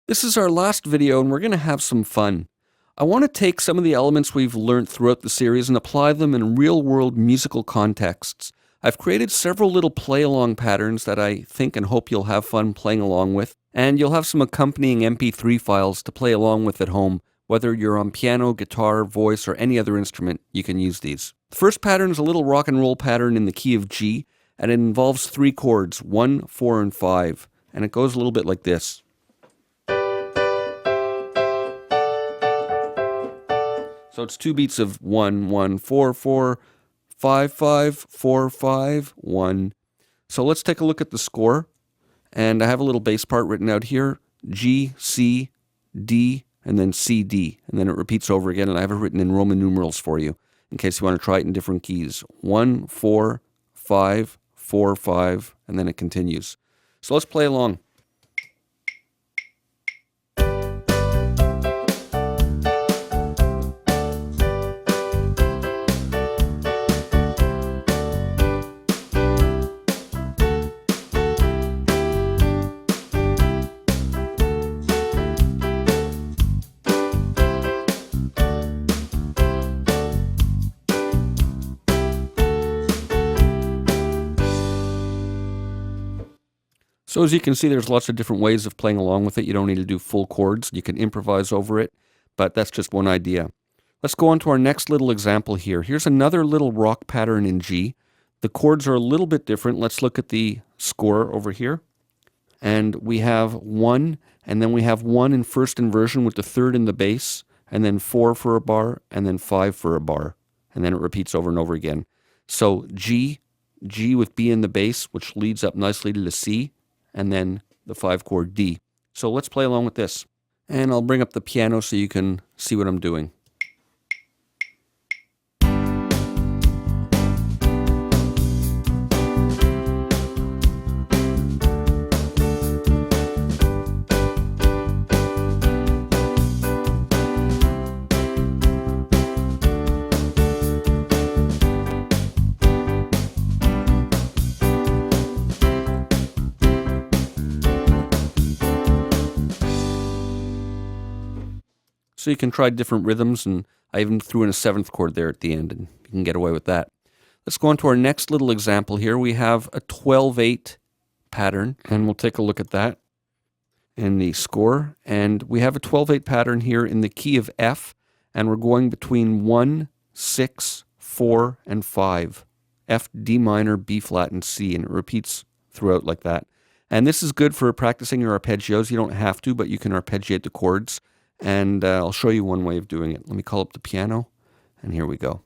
This is our last video and we're going to have some fun. I want to take some of the elements we've learned throughout the series and apply them in real-world musical contexts. I've created several little play-along patterns that I think and hope you'll have fun playing along with, and you'll have some accompanying MP3 files to play along with at home. Whether you're on piano, guitar, voice, or any other instrument, you can use these. The first pattern is a little rock and roll pattern in the key of G, and it involves 3 chords, 1, 4, and 5, and it goes a little bit like this. So it's 2 beats of 1, 1, 4, 4, 5, 5, 4, 5, 1. So let's take a look at the score. And I have a little bass part written out here. G, C, D, and then C, D. And then it repeats over again, and I have it written in Roman numerals for you, in case you want to try it in different keys. 1, 4, 5, 4, 5, and then it continues. So let's play along. So as you can see, there's lots of different ways of playing along with it. You don't need to do full chords. You can improvise over it, but that's just one idea. Let's go on to our next little example here. Here's another little rock pattern in G. The chords are a little bit different. Let's look at the score over here. And we have 1, and then we have 1 in first inversion with the 3rd in the bass, and then 4 for a bar, and then 5 for a bar. And then it repeats over and over again. So G with B in the bass, which leads up nicely to the C, and then the 5 chord D. So let's play along with this. And I'll bring up the piano so you can see what I'm doing. So you can try different rhythms, and I even threw in a 7th chord there at the end, and you can get away with that. Let's go on to our next little example here. We have a 12/8 pattern, and we'll take a look at that in the score. And we have a 12/8 pattern here in the key of F, and we're going between 1, 6, 4, and 5. F, D minor, B flat, and C, and it repeats throughout like that. And this is good for practicing your arpeggios. You don't have to, but you can arpeggiate the chords. And I'll show you one way of doing it. Let me call up the piano, and here we go.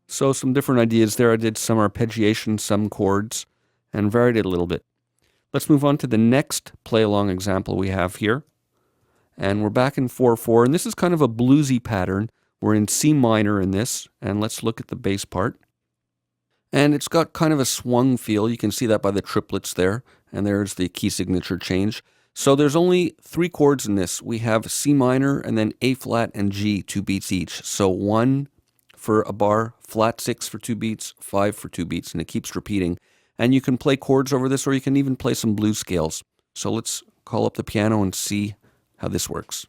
So some different ideas there. I did some arpeggiation, some chords, and varied it a little bit. Let's move on to the next play-along example we have here. And we're back in 4/4, and this is kind of a bluesy pattern. We're in C minor in this, and let's look at the bass part. And it's got kind of a swung feel. You can see that by the triplets there, and there's the key signature change. So there's only 3 chords in this. We have C minor, and then A flat and G, 2 beats each. So 1 for a bar, flat 6 for 2 beats, 5 for 2 beats, and it keeps repeating. And you can play chords over this, or you can even play some blues scales. So let's call up the piano and see how this works.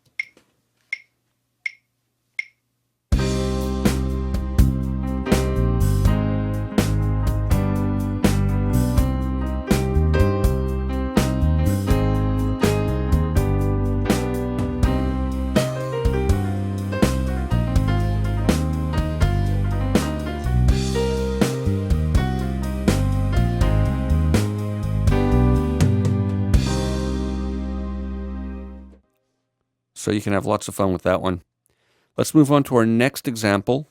So you can have lots of fun with that one. Let's move on to our next example.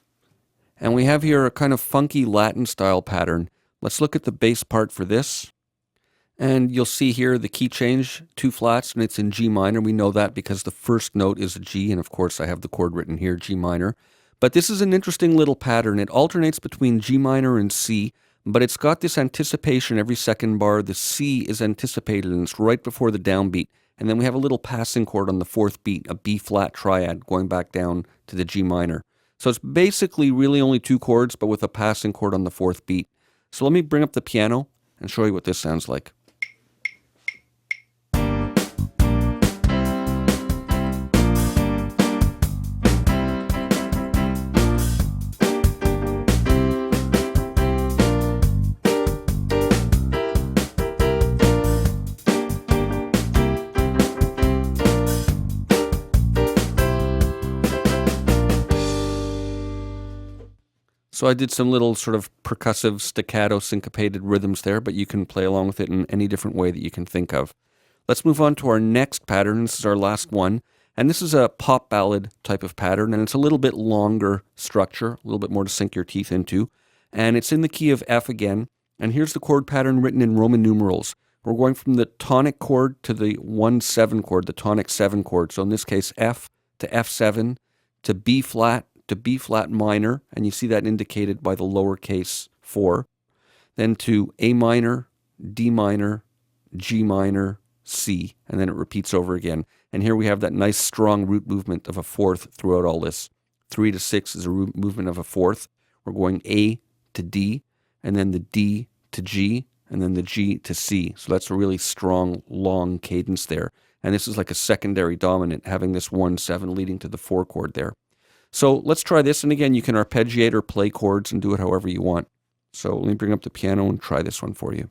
And we have here a kind of funky Latin style pattern. Let's look at the bass part for this. And you'll see here the key change, 2 flats, and it's in G minor. We know that because the first note is a G, and of course I have the chord written here, G minor. But this is an interesting little pattern. It alternates between G minor and C, but it's got this anticipation every second bar. The C is anticipated, and it's right before the downbeat. And then we have a little passing chord on the 4th beat, a B flat triad going back down to the G minor. So it's basically really only 2 chords, but with a passing chord on the 4th beat. So let me bring up the piano and show you what this sounds like. So I did some little sort of percussive, staccato, syncopated rhythms there, but you can play along with it in any different way that you can think of. Let's move on to our next pattern. This is our last one. And this is a pop ballad type of pattern, and it's a little bit longer structure, a little bit more to sink your teeth into. And it's in the key of F again. And here's the chord pattern written in Roman numerals. We're going from the tonic chord to the 1-7 chord, the tonic 7 chord. So in this case, F to F7 to B flat to B flat minor, and you see that indicated by the lowercase 4, then to A minor, D minor, G minor, C, and then it repeats over again. And here we have that nice strong root movement of a 4th throughout all this. 3 to 6 is a root movement of a 4th. We're going A to D, and then the D to G, and then the G to C. So that's a really strong, long cadence there. And this is like a secondary dominant, having this 1-7 leading to the 4 chord there. So let's try this, and again, you can arpeggiate or play chords and do it however you want. So let me bring up the piano and try this one for you.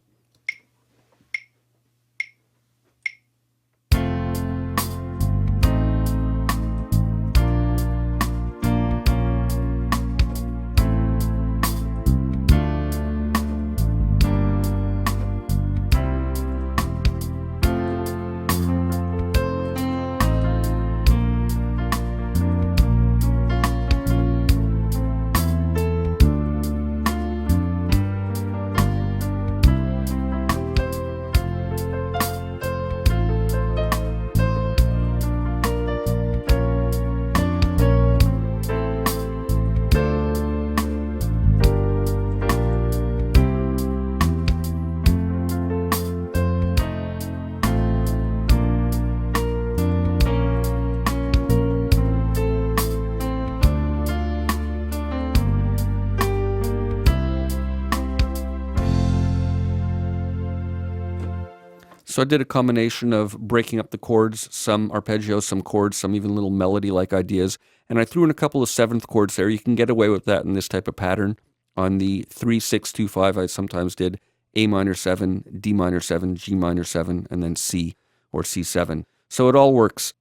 So I did a combination of breaking up the chords, some arpeggios, some chords, some even little melody-like ideas, and I threw in a couple of 7th chords there. You can get away with that in this type of pattern. On the 3, 6, 2, 5, I sometimes did A minor 7, D minor 7, G minor 7, and then C or C7. So it all works.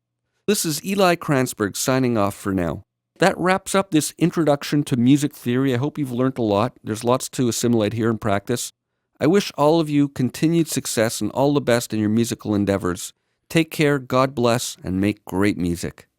This is Eli Kranzberg signing off for now. That wraps up this introduction to music theory. I hope you've learned a lot. There's lots to assimilate here and practice. I wish all of you continued success and all the best in your musical endeavors. Take care, God bless, and make great music.